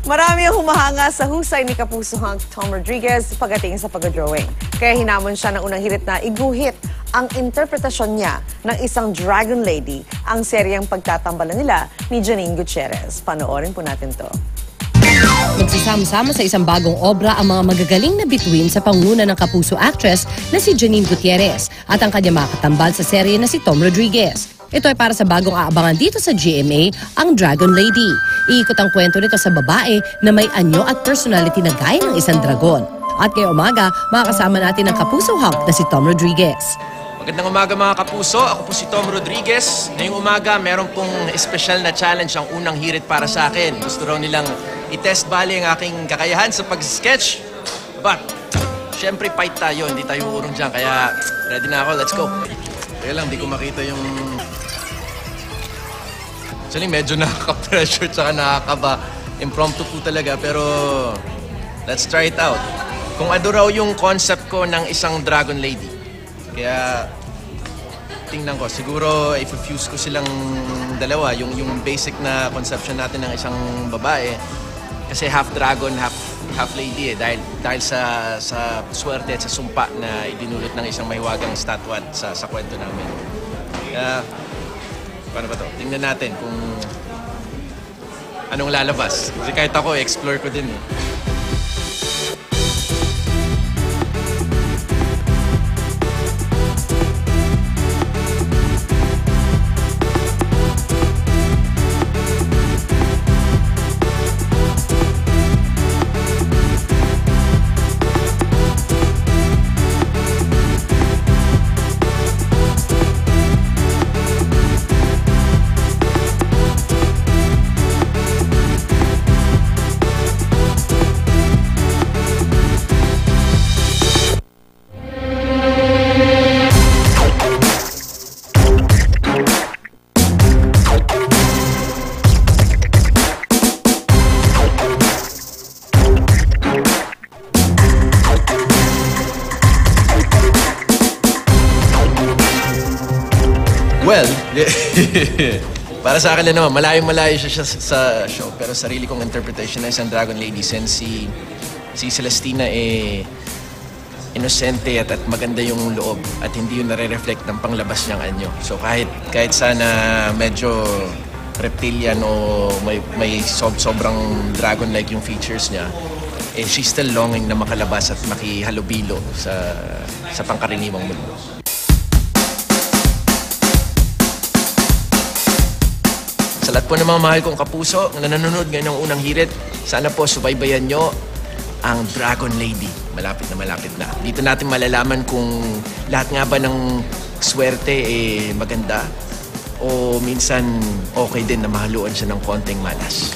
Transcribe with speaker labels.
Speaker 1: Marami ang humahanga sa husay ni Kapuso hunk Tom Rodriguez pagdating sa pag-drawing. Kaya hinamon siya ng unang hirit na iguhit ang interpretasyon niya ng isang Dragon Lady, ang seryeng pagtatambalan nila ni Janine Gutierrez. Panoorin po natin to.
Speaker 2: Magsasama-sama sa isang bagong obra ang mga magagaling na bituin sa panguna ng Kapuso actress na si Janine Gutierrez at ang kanyang mga katambal sa serye na si Tom Rodriguez. Ito ay para sa bagong aabangan dito sa GMA, ang Dragon Lady. Iikot ang kwento nito sa babae na may anyo at personality na gaya ng isang dragon. At kaya umaga, makakasama natin ang Kapuso hunk na si Tom Rodriguez.
Speaker 3: Magandang umaga mga Kapuso, ako po si Tom Rodriguez. Ngayong umaga, meron pong espesyal na challenge ang unang hirit para sa akin. Gusto raw nilang i-test bali ang aking kakayahan sa pag-sketch. But, syempre fight tayo, hindi tayo urong dyan. Kaya, ready na ako, let's go. Kaya lang, di ko makita yung... Actually, medyo nakaka-pressure tsaka nakakaba. Impromptu po talaga, pero let's try it out. Kung ano raw yung concept ko ng isang Dragon Lady. Kaya, tingnan ko. Siguro, i-fuse ko silang dalawa. Yung basic na conception natin ng isang babae. Kasi half dragon, half lady dahil sa swerte at sa sumpa na idinulot ng isang mahiwagang statwat sa kwento namin. Kaya, paano ba to? Tingnan natin kung anong lalabas. Kasi kahit ako, explore ko din eh. Well, para sa akin na naman, malayo-malayo siya sa show. Pero sarili kong interpretation na isang Dragon Lady since si Celestina inosente at maganda yung loob at hindi yun nare-reflect ng panglabas niyang anyo. So kahit sana medyo reptilian o may sobrang dragon-like yung features niya, she's still longing na makalabas at makihalubilo sa pangkaraniwang mundo. Sa lahat po ng mga mahal kong kapuso na nanonood ngayon ng unang hirit, sana po subaybayan nyo ang Dragon Lady. Malapit na. Dito natin malalaman kung lahat nga ba ng swerte maganda o minsan okay din na mahaluan siya ng konting malas.